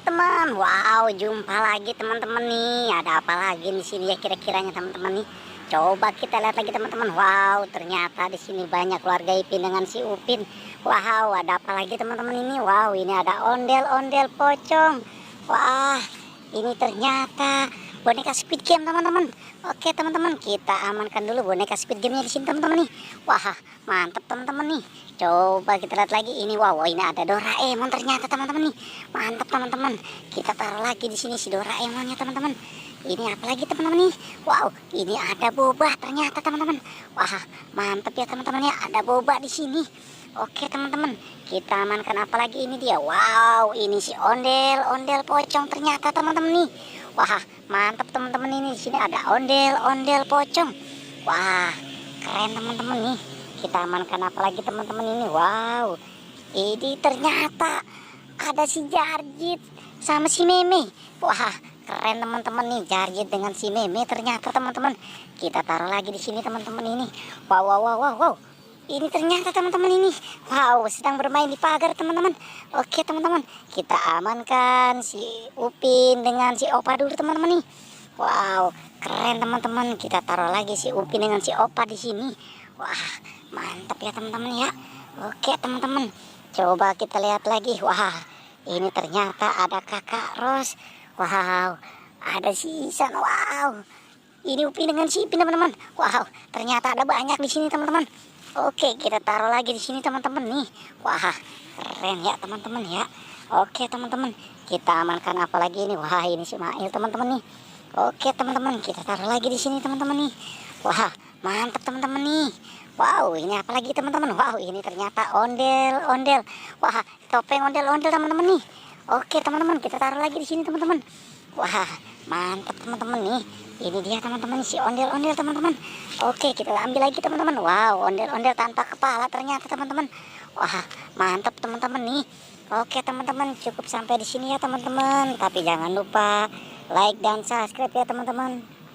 teman-teman. Wow, jumpa lagi teman-teman nih. Ada apa lagi di sini ya kira-kiranya teman-teman nih? Coba kita lihat lagi teman-teman. Wow, ternyata di sini banyak keluarga Ipin dengan si Upin. Wow, ada apa lagi teman-teman ini? Wow, ini ada ondel-ondel pocong. Wah, ini ternyata boneka Squid Game teman-teman. Oke teman-teman, kita amankan dulu boneka Squid Game-nya di sini teman-teman nih. Wah, mantap teman-teman nih. Coba kita lihat lagi ini. Wow, ini ada Doraemon ternyata teman-teman nih. Mantap teman-teman. Kita taruh lagi di sini si Doraemonnya teman-teman. Ini apa lagi teman-teman nih? Wow, ini ada boba ternyata teman-teman. Wah, mantap ya teman-teman ya. Ada boba di sini. Oke teman-teman, kita amankan apa lagi ini dia. Wow, ini si ondel-ondel pocong ternyata teman-teman nih. Wah, mantap teman-teman, ini di sini ada ondel-ondel pocong. Wah, keren teman-teman nih. Kita amankan apa lagi teman-teman ini. Wow, ini ternyata ada si Jarjit sama si Meme. Wah, keren teman-teman nih, Jarjit dengan si Meme ternyata teman-teman. Kita taruh lagi di sini teman-teman ini. Wow, wow, wow, wow, wow. Ini ternyata teman-teman ini. Wow, sedang bermain di pagar teman-teman. Oke teman-teman, kita amankan si Upin dengan si Opa dulu teman-teman nih. Wow, keren teman-teman. Kita taruh lagi si Upin dengan si Opa di sini. Wah, mantap ya teman-teman ya. Oke teman-teman, coba kita lihat lagi. Wah, ini ternyata ada Kakak Ros. Wow, ada si Isan. Wow, ini Upin dengan si Ipin teman-teman. Wow, ternyata ada banyak di sini teman-teman. Oke, kita taruh lagi di sini teman-teman nih. Wah, keren ya teman-teman ya. Oke teman-teman, kita amankan apa lagi ini? Wah, ini si Mail teman-teman nih. Oke teman-teman, kita taruh lagi di sini teman-teman nih. Wah, mantap teman-teman nih. Wow, ini apa lagi teman-teman? Wow, ini ternyata ondel-ondel. Wah, topeng ondel-ondel teman-teman nih. Oke teman-teman, kita taruh lagi di sini teman-teman. Wah, mantap teman-teman nih. Ini dia teman-teman si ondel-ondel teman-teman. Oke, kita ambil lagi teman-teman. Wow, ondel-ondel tanpa kepala ternyata teman-teman. Wah, mantap teman-teman nih. Oke teman-teman, cukup sampai di sini ya teman-teman. Tapi jangan lupa like dan subscribe ya teman-teman.